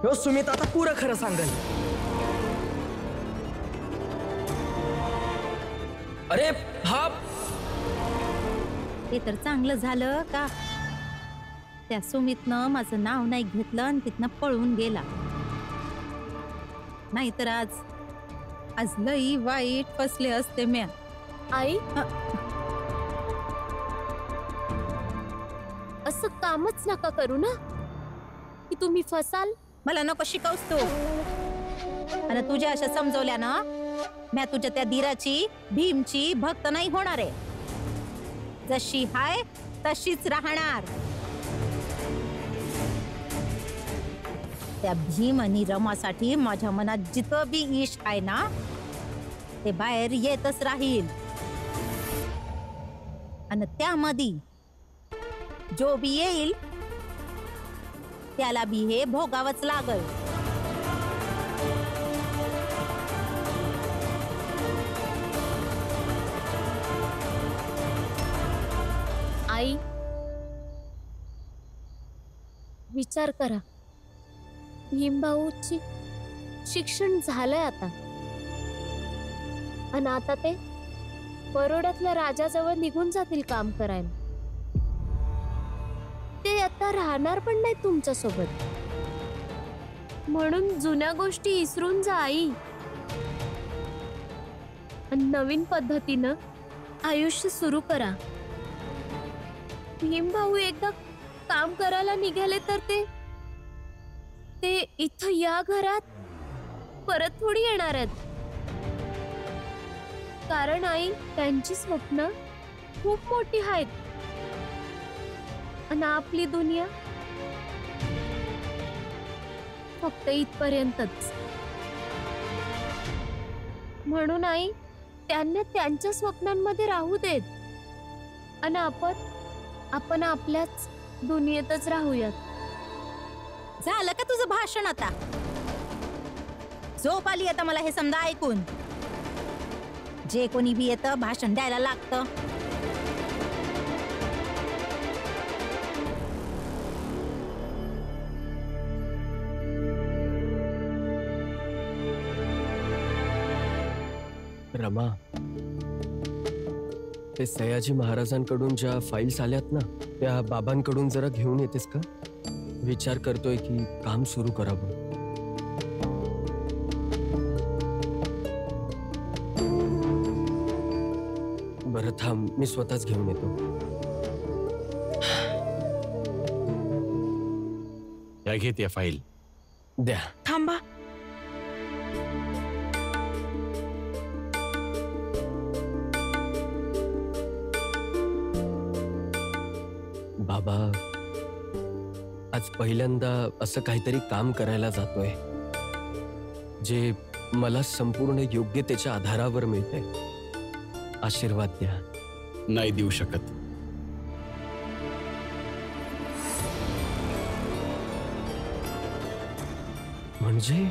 हो सुमित आता पुरं खरं सांगेल. अरे हा ते तर चांगलं झालं का त्या सुमितनं माझं नाव नाही घेतलं आणि तिथनं पळून गेला. नाहीतर आज लई वाईट फसले असते म्या. आई असं कामच नका करू ना की तुम्ही फसाल. मला नको शिकवस तू. आणि तुझ्या अशा समजवल्या ना म्या तुझ्या त्या धीराची भीमची भक्त नाही होणार आहे. जशी हाय तशीच राहणार. त्या भीम आणि रमासाठी माझ्या मनात जिथं बी ईश आहे ना ते बाहेर येतच राहील. आणि त्यामध्ये जो बी येईल त्याला बी हे भोगावंच लागल. आई विचार करा. भीमभाऊची शिक्षण झालंय आता आणि आता ते बरोड्यातल्या राजाजवळ निघून जातील काम करायला. ते आता राहणार पण नाही तुमच्या सोबत. म्हणून जुन्या गोष्टी विसरून जा आई आणि नवीन पद्धतीनं आयुष्य सुरू करा. भीमभाऊ एकदा काम करायला निघाले तर ते इथं या घरात परत थोडी येणार आहेत. कारण आई त्यांची स्वप्न खूप मोठी आहेत आणि आपली दुनिया फक्त इथपर्यंतच. म्हणून आई त्यांना त्यांच्या स्वप्नांमध्ये राहू देत आणि आपण आपल्याच दुनियेतच राहूयात. झालं का तुझं भाषण आता? झोप आली आता मला हे समजा ऐकून. जे कोणी बी येतं भाषण द्यायला लागतं. रमा, ते सयाजी महाराजांकडून ज्या फाईल्स आल्यात ना त्या बाबांकडून जरा घेऊन येतेस का? विचार करतोय की काम सुरू करावं. बरं थांब, मी स्वतःच घेऊन येतो. या घेत या फाईल. द्या. थांबा. बाबा, आज पहिल्यांदा असं काहीतरी काम करायला जातोय जे मला संपूर्ण योग्यतेच्या आधारावर मिळतंय. आशीर्वाद द्या. नाही देऊ शकत. म्हणजे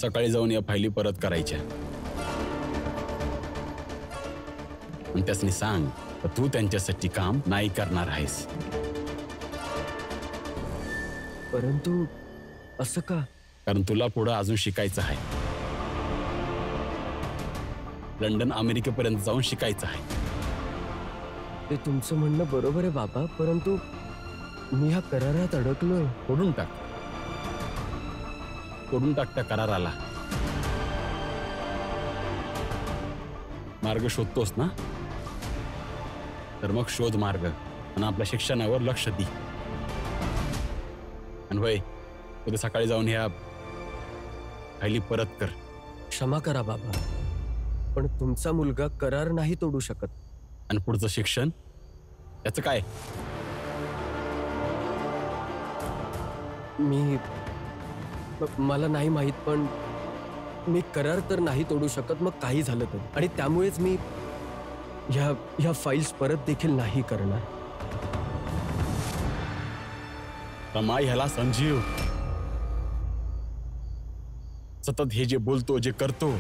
सकाळी जाऊन या फायली परत करायच्या आणि त्यासनी सांग तू त्यांच्यासाठी काम नाही करणार आहेस. परंतु असं का? कारण तुला पुढे अजून शिकायचं आहे. लंडन अमेरिकेपर्यंत जाऊन शिकायचं आहे. ते तुमचं म्हणणं बरोबर आहे बाबा, परंतु मी ह्या करारात अडकलोय. तोडून टाक. तोडून टाक त्या कराराला. मार्ग शोधतोस ना, तर मग शोध मार्ग आणि आपल्या शिक्षणावर लक्ष दे. आणि होय, उद्या सकाळी जाऊन ह्या फायली परत कर. क्षमा करा बाबा, पण तुमचा मुलगा करार नाही तोडू शकत. आणि पुढचं शिक्षण त्याचं काय? मला नाही माहित, पण मी करार तर नाही तोडू शकत मग काही झालं तर. आणि त्यामुळेच मी ह्या फाईल्स परत देखील नाही करणार. रमा, ह्याला संजीव. सतत हे जे बोलतो, जे करतो,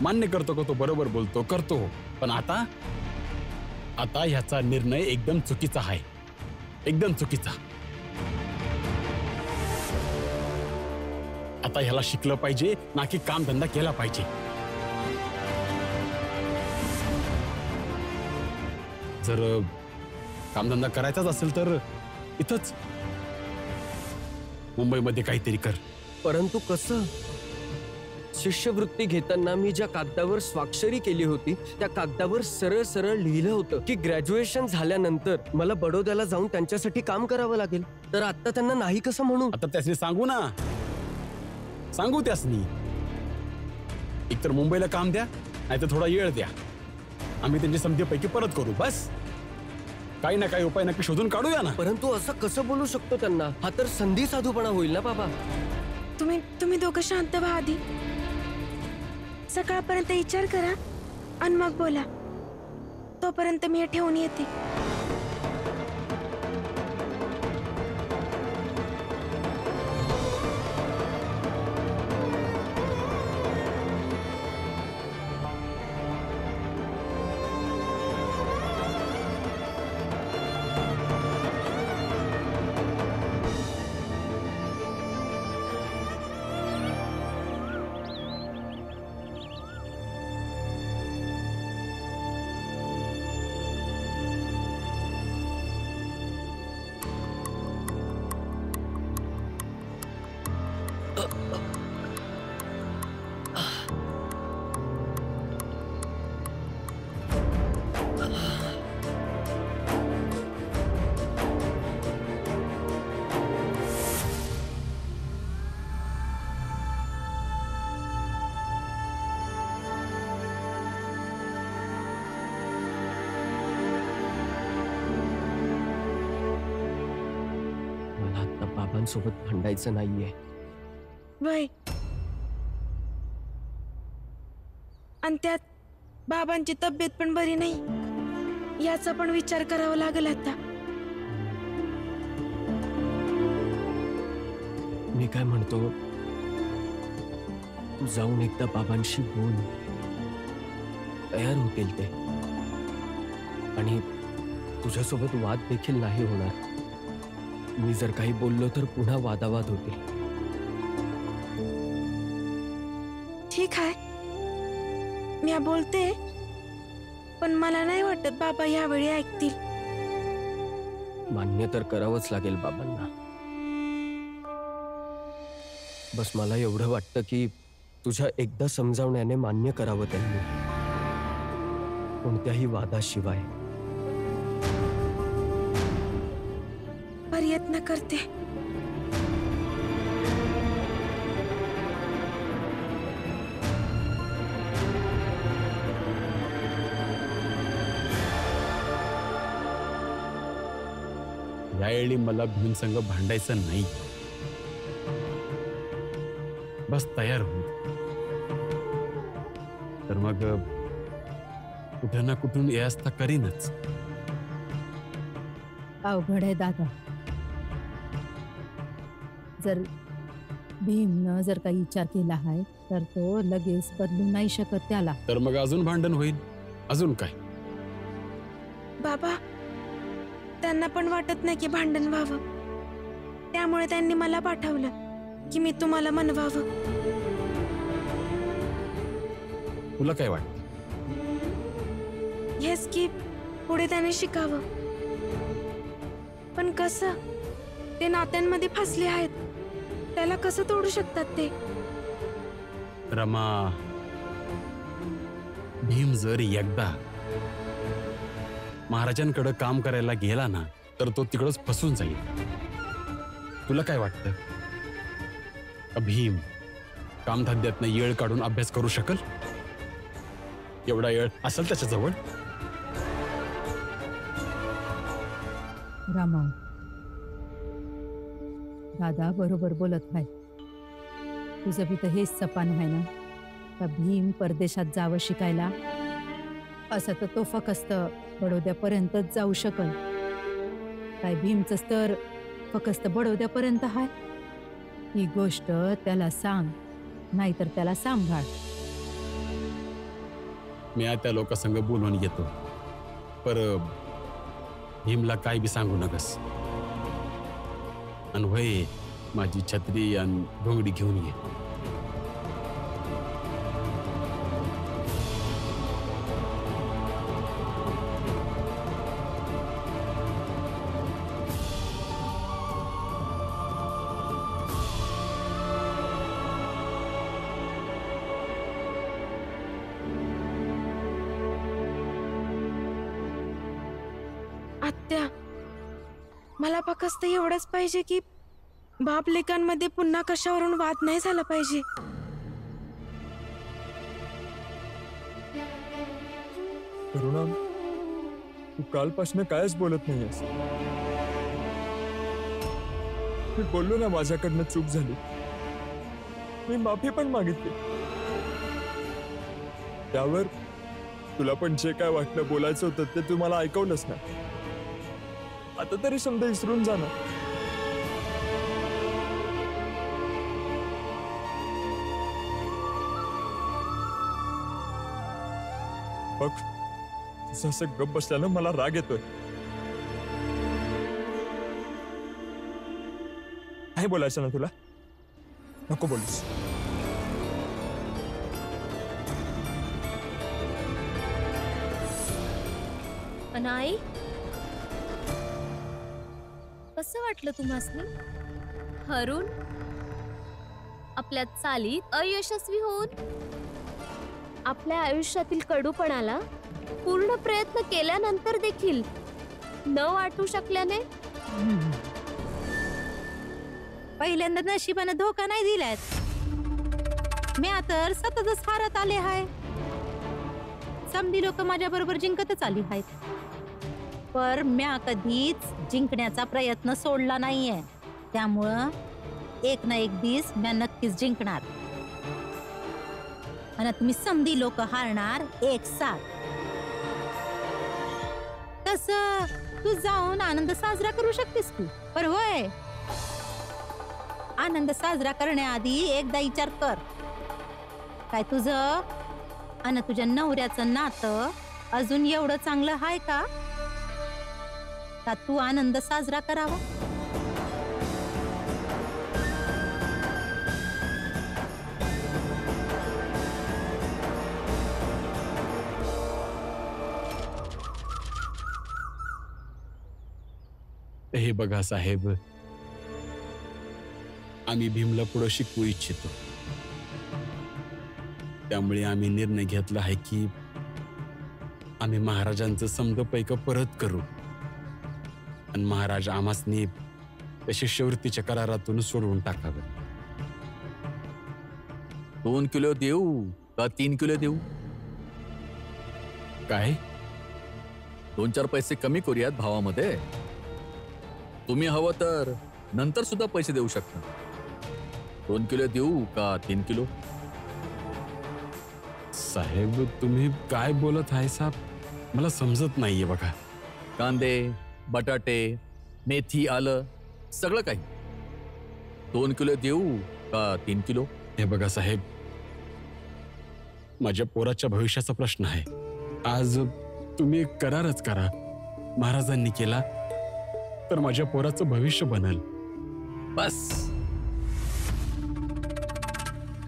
मान्य करतो का तो बरोबर बोलतो, करतो, पण आता आता ह्याचा निर्णय एकदम चुकीचा आहे, एकदम चुकीचा. आता ह्याला शिकलं पाहिजे ना की कामधंदा केला पाहिजे. जर कामधंदा करायचाच असेल तर इथंच मुंबईमध्ये काहीतरी कर. परंतु कसं? शिष्यवृत्ती घेताना मी ज्या कागदावर स्वाक्षरी केली होती त्या कागदावर सरळ सरळ लिहिलं होतं की ग्रॅज्युएशन झाल्यानंतर मला बडोद्याला जाऊन त्यांच्यासाठी काम करावं लागेल. तर आता त्यांना नाही कसं म्हणू? आता त्यासनी सांगू ना, सांगू त्यासनी. एकतर मुंबईला काम द्या, नाहीतर थोडा वेळ द्या. आम्ही त्यांची समजेपैकी परत करू. बस काही ना काही उपाय नक्की शोधून काढूया ना. परंतु असं कसं बोलू शकतो त्यांना? हा तर संधी साधूपणा होईल ना बाबा. तुम्ही दोघं शांत व्हा आधी. सकाळपर्यंत विचार करा आणि मग बोला. तोपर्यंत मी हे ठेवून येते. सोबत भांडायचं नाहीये. वय आणि त्यात बाबांची तब्येत पण बरी नाही, याचा पण विचार करावा लागेल आता. मी काय म्हणतो, तू जाऊन एकदा बाबांशी बोल. तयार होतील ते आणि तुझ्यासोबत वाद देखील नाही होणार. मी जर काही बोललो तर पुन्हा वादावाद होतील. ठीक आहे, मी बोलते, पण मला नाही वाटत बाबा यावेळी ऐकतील. मान्य तर करावंच लागेल बाबांना. बस मला एवढं वाटतं की तुझ्या एकदा समजावण्याने मान्य करावं त्यांनी, कोणत्याही वादाशिवाय. प्रयत्न करते. यावेळी मला भीमसंग भांडायचं नाही. बस तयार हो, तर मग कुठं ना कुठून यास्ता करीनच. अवघड आहे दादा. जर भीमनं जर काही विचार केला आहे तर तो लगेच बदलू नाही शकत त्याला. तर मग अजून भांडण होईल. अजून काय? बाबा, त्यांना पण वाटत नाही की भांडण व्हावं, त्यामुळे त्यांनी मला पाठवलं की मी तुम्हाला मनवावं. तुला काय वाटतं? हेच की पुढे त्याने शिकावं. पण कसं? ते नात्यांमध्ये फसले आहेत, त्याला कसं तोडू शकतात ते? रमा, भीम जर एकदा महाराजांकडे काम करायला गेला ना तर तो तिकडच फसून जाईल. तुला काय वाटतं? भीम कामधंद्यातनं येळ काढून अभ्यास करू शकल? एवढा येळ असेल त्याच्याजवळ? रामा, दादा बरोबर बोलत आहे. तुझं बी तर हेच सपान आहे ना का भीम परदेशात जावं शिकायला? असं तर तो फक्त बडोद्यापर्यंतच जाऊ शकल. काय भीमचं तर फक्त बडोद्यापर्यंत आहे? ही गोष्ट त्याला सांग, नाहीतर त्याला सांभाळ. मी त्या लोकांसंग बोलून येतो. पर भीमला काय बी सांगू नकस. आणि होय, माझी छत्री आणि घोंगडी घेऊन ये. आत्या, मला फक्त एवढंच पाहिजे की बाप लेकांमध्ये पुन्हा कशावरून वाद नाही झाला पाहिजे. करुणा, तू कालपासून कायच बोलत नाहीयेस. मी बोललो ना माझ्याकडनं चूक झाली. मी माफी पण मागितली. त्यावर तुला पण जे काय वाटलं बोलायचं होतं ते तू मला ऐकवलंच ना. आता तरी समजा विसरून जा ना. बघ, तुझं असं गप्प बसल्यानं मला राग येतोय. नाही बोलायचं ना तुला? नको बोलूस. पण आई, कसं वाटलं तुम्हासनी हरून आपल्या चालीत अयशस्वी होऊन आपल्या आयुष्यातील कडूपणाला पूर्ण प्रयत्न केल्यानंतर देखील न वाटू शकल्याने? पहिल्यांदा नशिबानं धोका नाही दिलात. मी तर सततच हारत आले आहे. समधी लोक माझ्या बरोबर जिंकतच आली आहेत, पर म्या कधीच जिंकण्याचा प्रयत्न सोडला नाहीये. त्यामुळं एक ना एक दिवस म्या नक्कीच जिंकणार. आणि तुम्ही समधी लोक हारणार एक साथ. तस तू जाऊन आनंद साजरा करू शकतेस तू, पर होय, आनंद साजरा करण्याआधी एकदा विचार कर, काय तुझं आणि तुझ्या नवऱ्याचं नातं अजून एवढं चांगलं आहे का तू आनंद साजरा करावा? हे बघा साहेब, आम्ही भीमला पुढे शिकवू इच्छितो. त्यामुळे आम्ही निर्णय घेतला आहे की आम्ही महाराजांचं समद पैक परत करू आणि महाराज आमासनी त्या शिष्यवृत्तीच्या करारातून सोडवून टाकावे. 2 किलो देऊ का 3 किलो देऊ? काय? 2-4 पैसे कमी करूयात भावामध्ये. तुम्ही हवं तर नंतर सुद्धा पैसे देऊ शकता. 2 किलो देऊ का 3 किलो? साहेब, तुम्ही काय बोलत आहे साहेब? मला समजत नाहीये बघा. कांदे, बटाटे, मेथी, आलं, सगळं काही. 2 किलो देऊ का 3 किलो? हे बघा साहेब, माझ्या पोराच्या भविष्याचा प्रश्न आहे. आज तुम्ही एक करारच करा. महाराजांनी केला तर माझ्या पोराचं भविष्य बनेल. बस.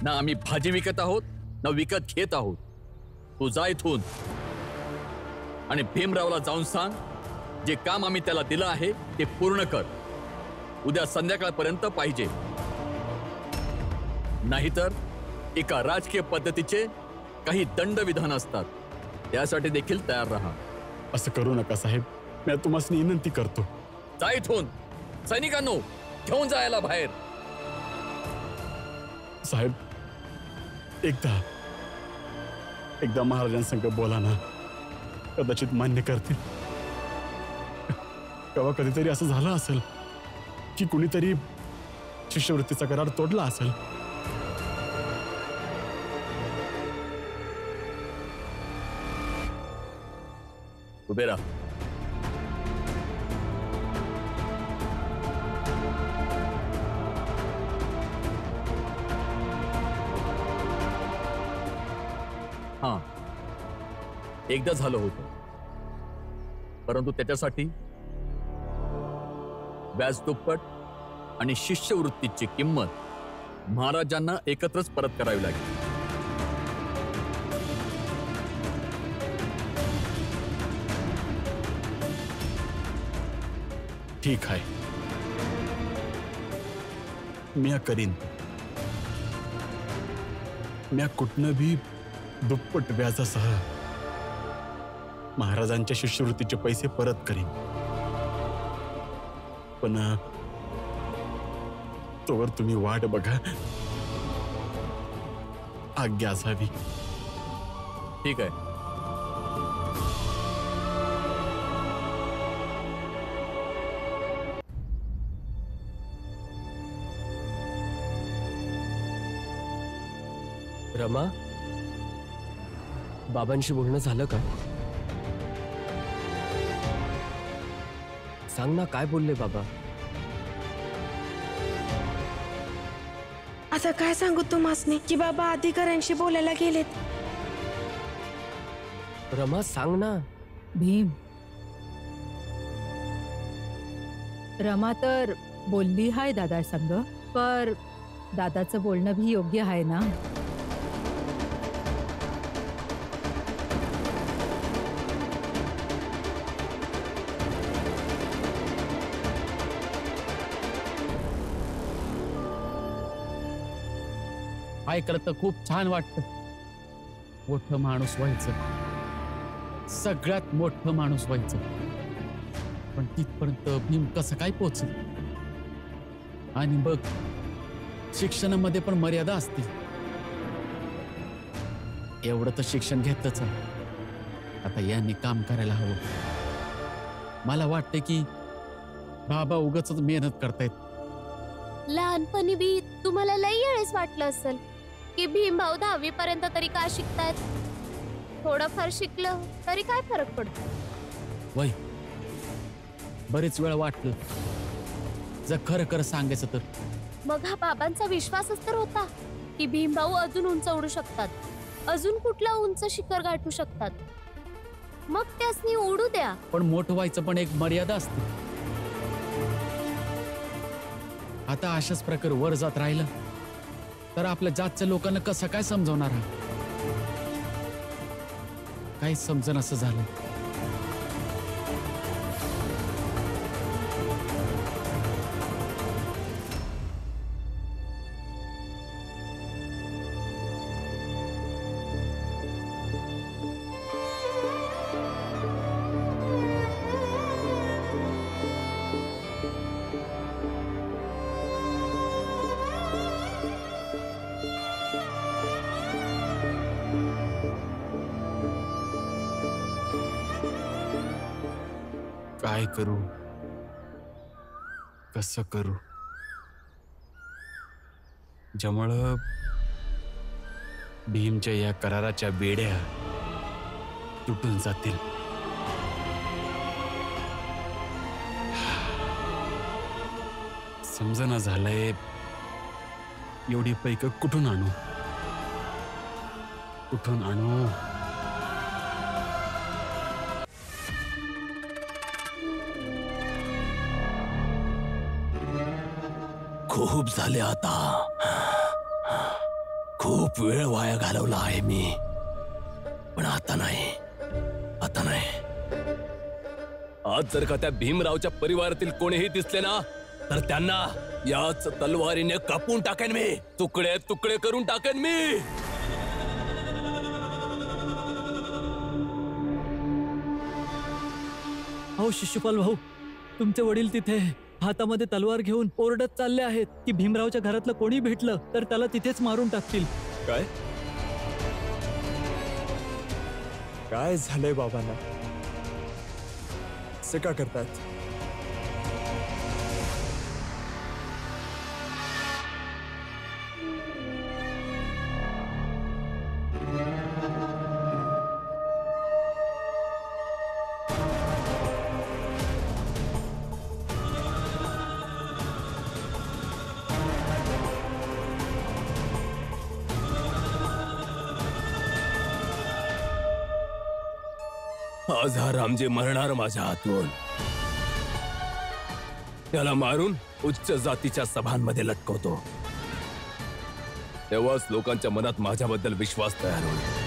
ना आम्ही भाजी विकत आहोत ना विकत घेत आहोत. तू जा इथून आणि भीमरावला जाऊन सांग, जे काम आम्ही त्याला दिलं आहे ते पूर्ण कर. उद्या संध्याकाळपर्यंत पाहिजे. नाहीतर एका राजकीय पद्धतीचे काही दंडविधान असतात, त्यासाठी देखील तयार राहा. असं करू नका साहेब, मी तुम्हाला विनंती करतो. जा इथून. सैनिकांनो, घेऊन जायला बाहेर. साहेब, एकदा महाराजांसंग बोला ना, कदाचित मान्य करतील. केव्हा कधीतरी असं झालं असेल की कुणीतरी शिष्यवृत्तीचा करार तोडला असेल. उभे राहा. हां, एकदा झालं होतं. परंतु त्याच्यासाठी व्याज दुप्पट आणि शिष्यवृत्तीची किंमत महाराजांना एकत्रच परत करावी लागेल. ठीक आहे, म्या करीन. म्या कुठनं भी दुप्पट व्याजासह महाराजांच्या शिष्यवृत्तीचे पैसे परत करीन. पण तोवर तुम्ही वाट बघा, आज्ञा असावी. ठीक आहे. रमा, बाबांशी बोलणं झालं का? सांग ना, काय बोलले बाबा? आता काय सांगू तुम्हासनी की बाबा अधिकाऱ्यांशी बोलायला गेलेत. रमा, सांग ना. भीम, रमा तर बोलली हाय दादा संग, पर दादाचं बोलणं भी योग्य आहे ना? ऐकलं तर खूप छान वाटतं. मोठं माणूस व्हायचं, सगळ्यात मोठं माणूस व्हायचं. पण तिथपर्यंत भीम कसं काय पोहोचेल? आणि बघ, शिक्षणामध्ये पण मर्यादा असतील. एवढं तर शिक्षण घेतलंच आहे. आता यांनी काम करायला हवं. मला वाटते की बाबा उगाच मेहनत करतायत. लहानपणी बी तुम्हाला लई वेळेस वाटलं असेल की भीमभाऊ 10वी पर्यंत तरी काय शिकतायत. थोडंफार शिकलं तरी काय फरक पडतो. वय बरेच वेळ वाटलं. जर खरं खरं सांगायचं तर मग हा बाबांचा विश्वासच तर होता की भीमभाऊ अजून उंच उडू शकतात, अजून कुठला उंच शिखर गाठू शकतात. मग त्यासनी उडू द्या. पण मोठं व्हायचं पण एक मर्यादा असते. आता अशाच प्रकारे वर जात राहिलं तर आपल्या जातच्या लोकांना कसं काय समजवणार? काही समजन असं झालं. काय करू, कसं करू? ज्यामुळं भीमच्या या कराराच्या बेड्या तुटून जातील. समजना झालंय, एवढी पैक कुठून आणू, कुठून आणू? खूप झाले आता. खूप वेळ वाया घालवला आहे मी, पण आता नाही, आता नाही. आज जर का त्या भीमरावच्या परिवारातील कोणीही दिसले ना, तर त्यांना याच तलवारीने कापून टाकेन मी, तुकडे तुकडे करून टाकेन मी. अहो शिशुपाल भाऊ, तुमचे वडील तिथे हातामध्ये तलवार घेऊन ओरडत चालले आहेत की भीमरावच्या घरातलं कोणी भेटलं तर त्याला तिथेच मारून टाकतील. काय काय झालंय बाबांना? असे का करतात? आज हा रामजी मरणार माझ्या हातून. त्याला मारून उच्च जातीच्या सभांमध्ये लटकवतो. तेव्हाच लोकांच्या मनात माझ्याबद्दल विश्वास तयार होईल.